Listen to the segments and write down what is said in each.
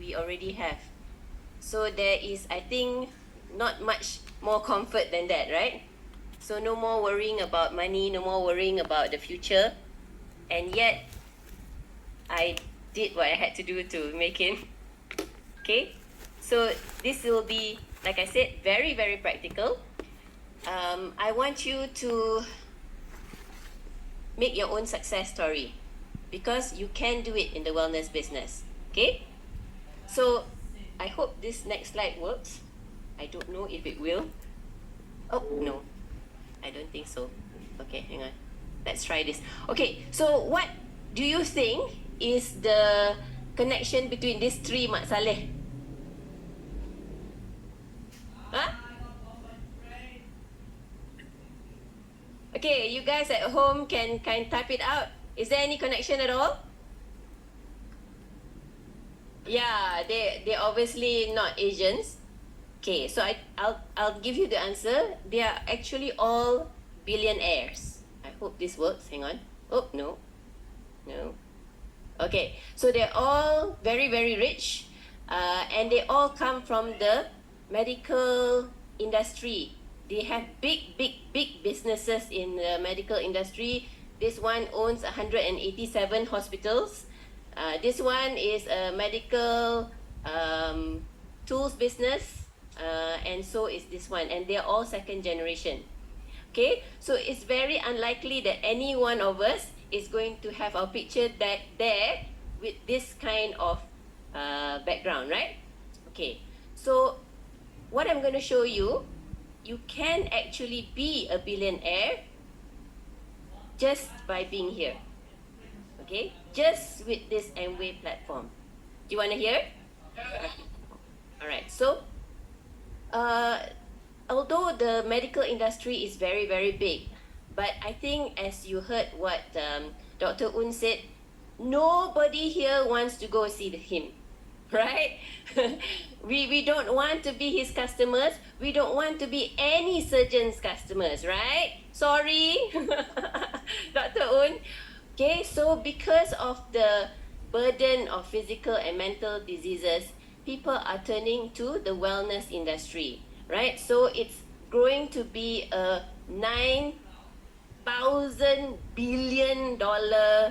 we already have. So there is, I think, not much more comfort than that, right? So no more worrying about money, no more worrying about the future. And yet, I did what I had to do to make it. Okay? So this will be, like I said, very, very practical. I want you to make your own success story because you can do it in the wellness business. Okay? So I hope this next slide works. I don't know if it will. Oh, no. I don't think so. Okay, hang on. Let's try this. Okay, so what do you think is the connection between these three, Mak Saleh? Huh? Okay, you guys at home can type it out. Is there any connection at all? Yeah, they obviously not Asians. Okay, so I'll give you the answer. They are actually all billionaires. I hope this works. Hang on. Oh, no. No. Okay, so they're all very, very rich, and they all come from the medical industry. They have big, big, big businesses in the medical industry. This one owns 187 hospitals. This one is a medical tools business, and so is this one. And they're all second generation. Okay, so it's very unlikely that any one of us is going to have our picture there with this kind of background, right? Okay, so what I'm going to show you, you can actually be a billionaire just by being here. Okay, just with this Amway platform. Do you want to hear? Okay. All right, so although the medical industry is very, very big, but I think as you heard what Dr. Un said, nobody here wants to go see him, right? we don't want to be his customers. We don't want to be any surgeon's customers, right? Sorry, Dr. Un. Okay, so because of the burden of physical and mental diseases, people are turning to the wellness industry, right? So it's growing to be a $9,000 billion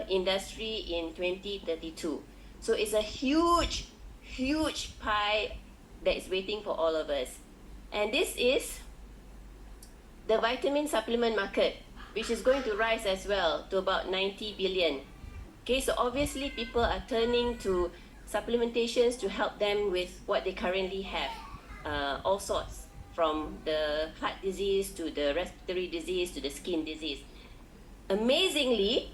industry in 2032. So it's a huge, huge pie that is waiting for all of us. And this is the vitamin supplement market, which is going to rise as well to about 90 billion. Okay, so obviously people are turning to supplementations to help them with what they currently have, all sorts, from the heart disease to the respiratory disease to the skin disease. Amazingly,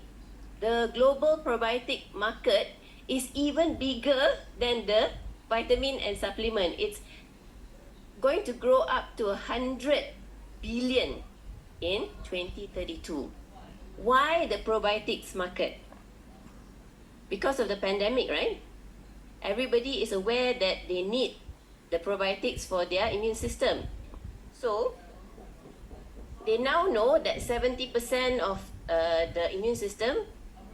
the global probiotic market is even bigger than the vitamin and supplement. It's going to grow up to 100 billion in 2032. Why the probiotics market? Because of the pandemic, right? Everybody is aware that they need the probiotics for their immune system. So, they now know that 70% of the immune system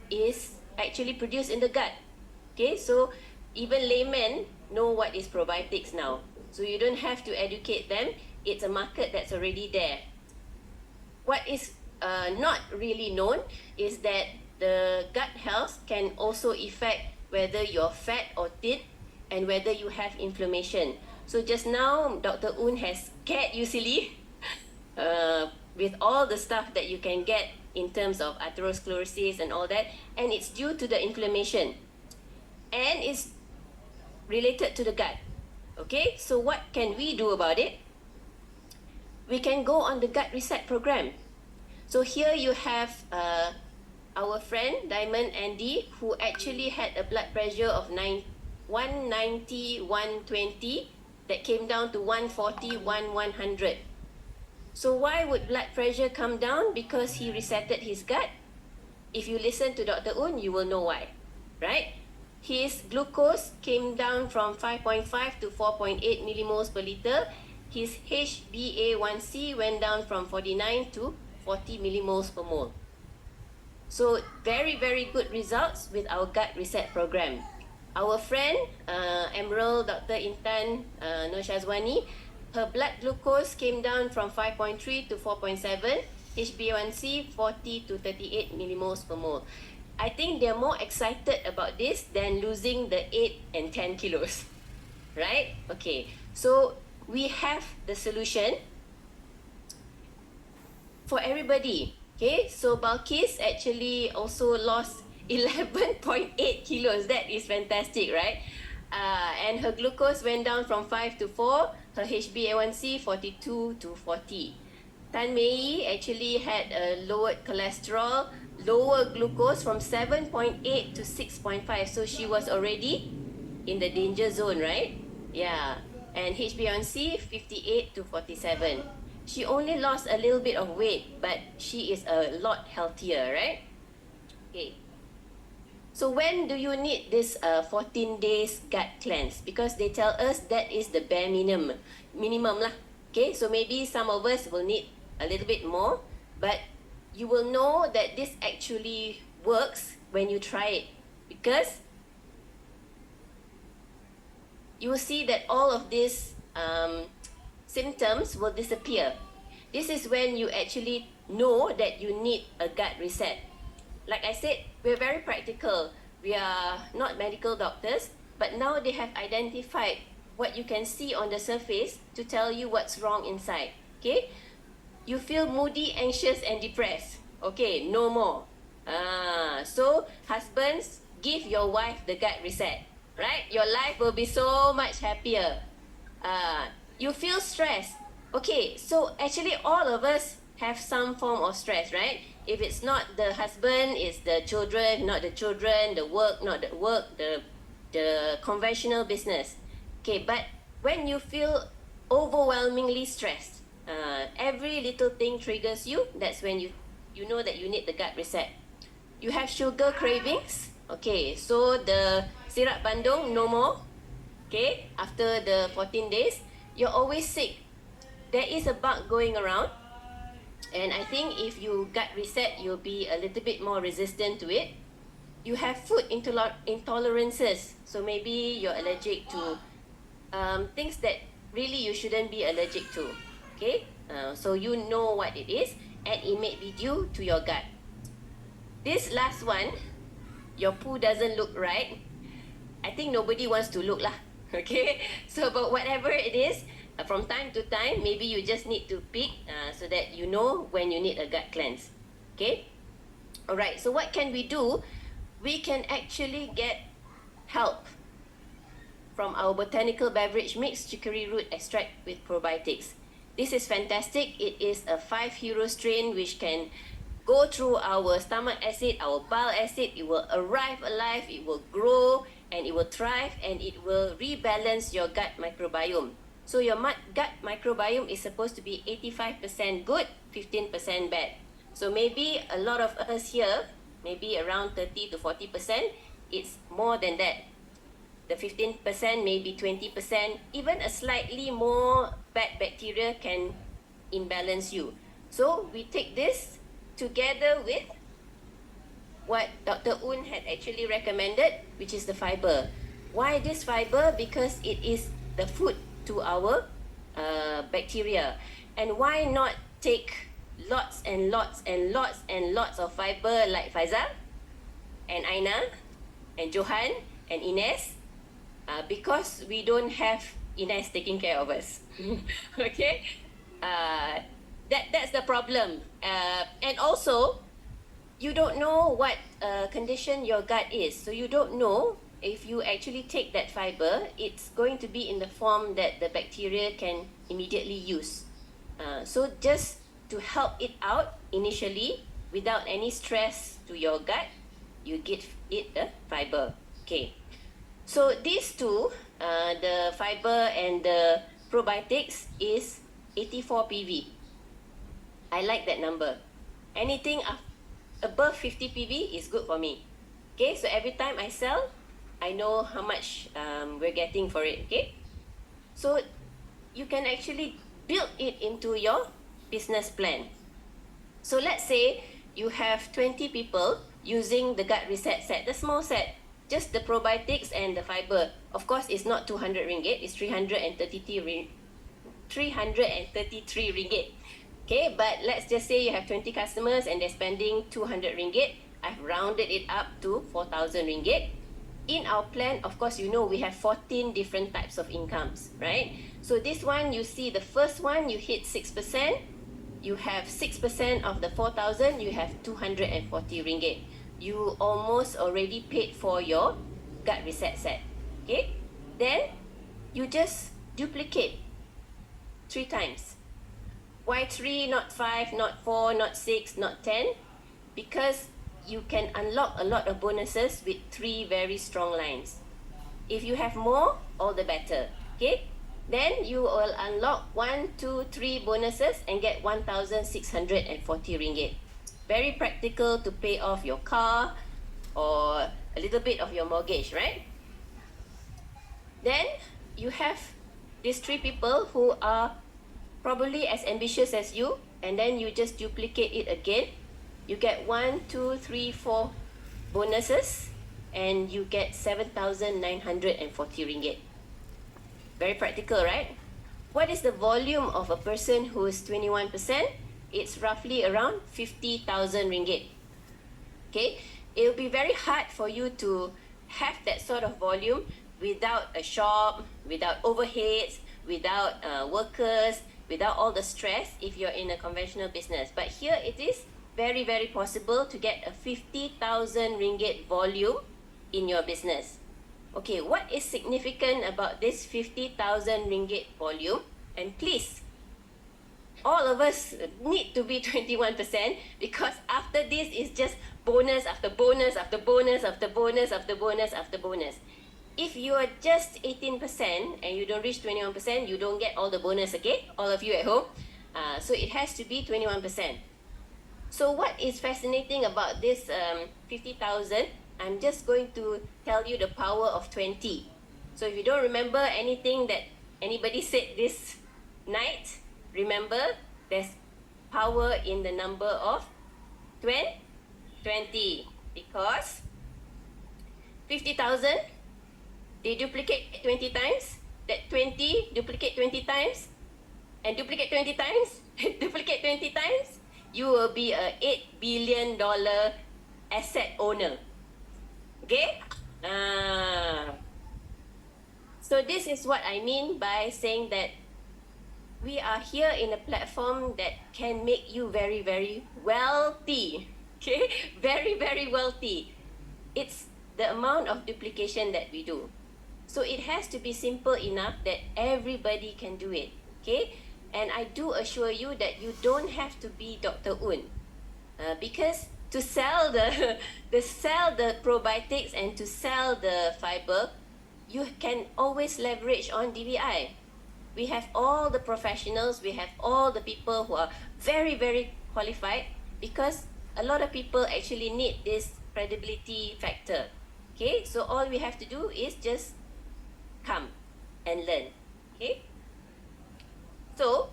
is actually produced in the gut. Okay, so even laymen know what is probiotics now. So you don't have to educate them. It's a market that's already there. What is not really known is that the gut health can also affect whether you're fat or thin and whether you have inflammation. So just now, Dr. Un has scared you silly with all the stuff that you can get in terms of atherosclerosis and all that, and it's due to the inflammation. And it's related to the gut. Okay, so what can we do about it? We can go on the gut reset program. So here you have our friend Diamond Andy, who actually had a blood pressure of 190, 120 that came down to 140, 100. So why would blood pressure come down? Because he resetted his gut. If you listen to Dr. Un, you will know why, right? His glucose came down from 5.5 to 4.8 millimoles per liter. His HbA1c went down from 49 to 40 millimoles per mole. So very, very good results with our gut reset program. Our friend Emerald, Dr. Intan Nur Shazwani, her blood glucose came down from 5.3 to 4.7, HbA1c 40 to 38 millimoles per mole. I think they're more excited about this than losing the 8 and 10 kilos, right? Okay, so we have the solution for everybody. Okay, so Balkis actually also lost 11.8 kilos. That is fantastic, right? And her glucose went down from 5 to 4, her HbA1c 42 to 40. Tan Mei actually had a lowered cholesterol, lower glucose from 7.8 to 6.5. So she was already in the danger zone, right? Yeah. And HbA1c 58 to 47. She only lost a little bit of weight, but she is a lot healthier, right? Okay. So when do you need this 14 days gut cleanse? Because they tell us that is the bare minimum lah. Okay, so maybe some of us will need a little bit more, but you will know that this actually works when you try it, because you will see that all of these symptoms will disappear. This is when you actually know that you need a gut reset. Like I said, we're very practical. We are not medical doctors, but now they have identified what you can see on the surface to tell you what's wrong inside. Okay? You feel moody, anxious, and depressed. Okay, no more. So husbands, give your wife the gut reset. Right? Your life will be so much happier. You feel stressed. Okay, so actually all of us have some form of stress, right? If it's not the husband, it's the children, not the children, the work, not the work, the conventional business. Okay, but when you feel overwhelmingly stressed, every little thing triggers you, that's when you know that you need the gut reset. You have sugar cravings. Okay, so the sirap bandung, no more. Okay, after the 14 days, you're always sick. There is a bug going around, and I think if you gut reset, you'll be a little bit more resistant to it. You have food intolerances, so maybe you're allergic to things that really you shouldn't be allergic to. Okay, so you know what it is, and it may be due to your gut. This last one, your poo doesn't look right. I think nobody wants to look lah. Okay, so but whatever it is, from time to time, maybe you just need to pick so that you know when you need a gut cleanse. Okay, alright, so what can we do? We can actually get help from our botanical beverage mix chicory root extract with probiotics. This is fantastic. It is a 5 euro strain which can go through our stomach acid, our bile acid. It will arrive alive, it will grow, and it will thrive, and it will rebalance your gut microbiome. So your gut microbiome is supposed to be 85% good, 15% bad. So maybe a lot of us here, maybe around 30 to 40%, it's more than that. The 15%, maybe 20%, even a slightly more bad bacteria can imbalance you. So we take this together with what Dr. Un had actually recommended, which is the fiber. Why this fiber? Because it is the food to our bacteria. And why not take lots and lots and lots and lots of fiber like Faizal and Aina and Johan and Ines? Because we don't have Ines taking care of us. Okay? That's the problem. And also, you don't know what condition your gut is. So you don't know if you actually take that fiber, it's going to be in the form that the bacteria can immediately use. So just to help it out initially, without any stress to your gut, you give it the fiber. Okay. So these two, the fiber and the probiotics, is 84 PV. I like that number. Anything above 50 PV is good for me. Okay, so every time I sell, I know how much we're getting for it. Okay, so you can actually build it into your business plan. So let's say you have 20 people using the gut reset set, the small set. just the probiotics and the fiber. Of course, it's not 200 ringgit, it's 333 ringgit. Okay, but let's just say you have 20 customers and they're spending 200 ringgit. I've rounded it up to 4,000 ringgit. In our plan, of course, you know we have 14 different types of incomes, right? So this one, you see the first one, you hit 6%. You have 6% of the 4,000, you have 240 ringgit. You almost already paid for your gut reset set. Okay? Then you just duplicate 3 times. Why 3, not 5, not 4, not 6, not 10? Because you can unlock a lot of bonuses with 3 very strong lines. If you have more, all the better. Okay? Then you will unlock 1, 2, 3 bonuses and get 1,640 ringgit. Very practical to pay off your car or a little bit of your mortgage, right? Then you have these 3 people who are probably as ambitious as you, and then you just duplicate it again. You get 1, 2, 3, 4 bonuses and you get 7,940 ringgit. Very practical, right? What is the volume of a person who is 21%? It's roughly around 50,000 ringgit. Okay, it will be very hard for you to have that sort of volume without a shop, without overheads, without workers, without all the stress if you're in a conventional business. But here it is very, very possible to get a 50,000 ringgit volume in your business. Okay, what is significant about this 50,000 ringgit volume? And please, all of us need to be 21% because after this is just bonus after bonus after bonus after bonus after bonus after bonus. If you are just 18% and you don't reach 21%, you don't get all the bonus, okay? All of you at home. So it has to be 21%. So what is fascinating about this 50,000? I'm just going to tell you the power of 20. So if you don't remember anything that anybody said this night, remember there's power in the number of 20. Because 50,000, they duplicate 20 times. That 20 duplicate 20 times. And duplicate 20 times. Duplicate 20 times. You will be a $8 billion asset owner. Okay? So this is what I mean by saying that we are here in a platform that can make you very, very wealthy. Okay? Very, very wealthy. It's the amount of duplication that we do. So it has to be simple enough that everybody can do it. Okay? And I do assure you that you don't have to be Dr. Un. Because to sell the probiotics and to sell the fiber, you can always leverage on DVI. We have all the professionals, we have all the people who are very, very qualified because a lot of people actually need this credibility factor. Okay, so all we have to do is just come and learn. Okay, so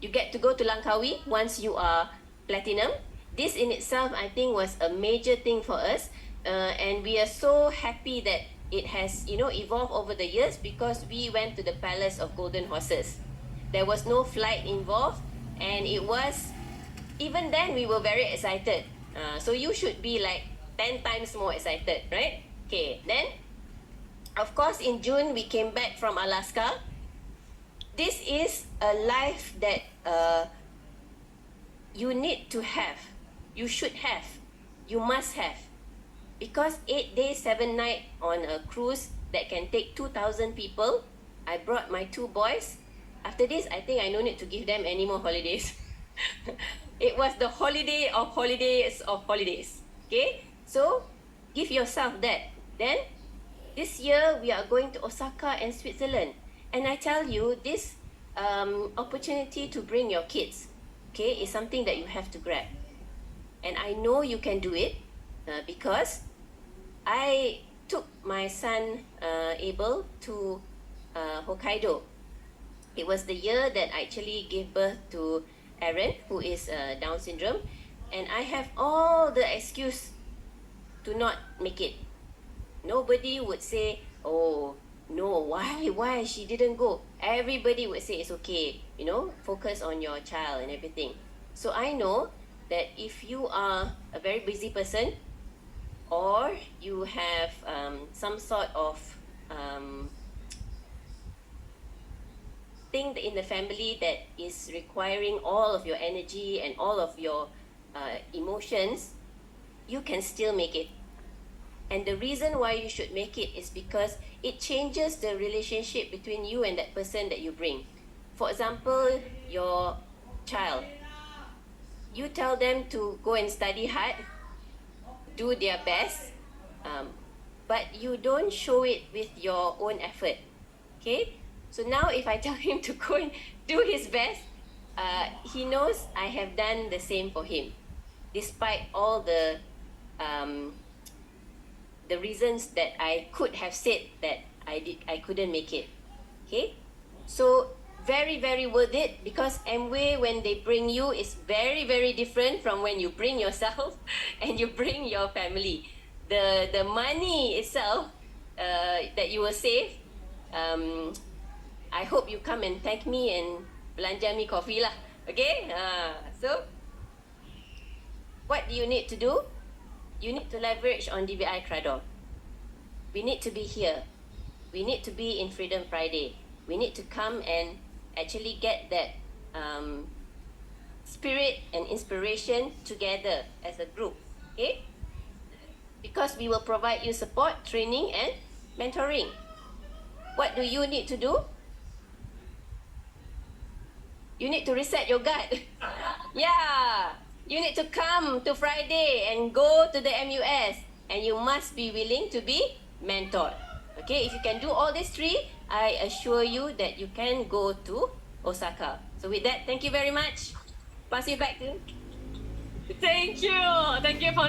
you get to go to Langkawi once you are platinum. This in itself, I think, was a major thing for us, and we are so happy that it has, evolved over the years because we went to the Palace of Golden Horses. There was no flight involved, and it was, even then, we were very excited. So you should be like 10 times more excited, right? Okay, then, of course, in June, we came back from Alaska. This is a life that you need to have. You should have. You must have. Because 8 days, 7 nights on a cruise that can take 2,000 people, I brought my 2 boys. After this, I think I no need to give them any more holidays. It was the holiday of holidays of holidays. Okay? So, give yourself that. Then, this year, we are going to Osaka and Switzerland. And I tell you, this opportunity to bring your kids, okay, is something that you have to grab. And I know you can do it because I took my son Abel to Hokkaido. It was the year that I actually gave birth to Aaron, who is Down syndrome, and I have all the excuse to not make it. Nobody would say, oh, no, why she didn't go? Everybody would say it's okay, focus on your child and everything. So I know that if you are a very busy person, or you have some sort of thing in the family that is requiring all of your energy and all of your emotions, you can still make it. And the reason why you should make it is because it changes the relationship between you and that person that you bring. For example, your child, you tell them to go and study hard, do their best, but you don't show it with your own effort. Okay? So now if I tell him to go and do his best, he knows I have done the same for him, despite all the reasons that I could have said that I couldn't make it. Okay? So very, very worth it, because Amway, when they bring you, is very, very different from when you bring yourself and you bring your family. The money itself that you will save, I hope you come and thank me and belanja me coffee lah. Okay? So what do you need to do? You need to leverage on DVI Cradle. We need to be here. We need to be in Freedom Friday. We need to come and actually get that spirit and inspiration together as a group. Okay? Because we will provide you support, training, and mentoring. What do you need to do? You need to reset your gut. Yeah. You need to come to Friday and go to the MUS, and you must be willing to be mentored. Okay, if you can do all these three, I assure you that you can go to Osaka. So with that, thank you very much. Pass you back to. Thank you for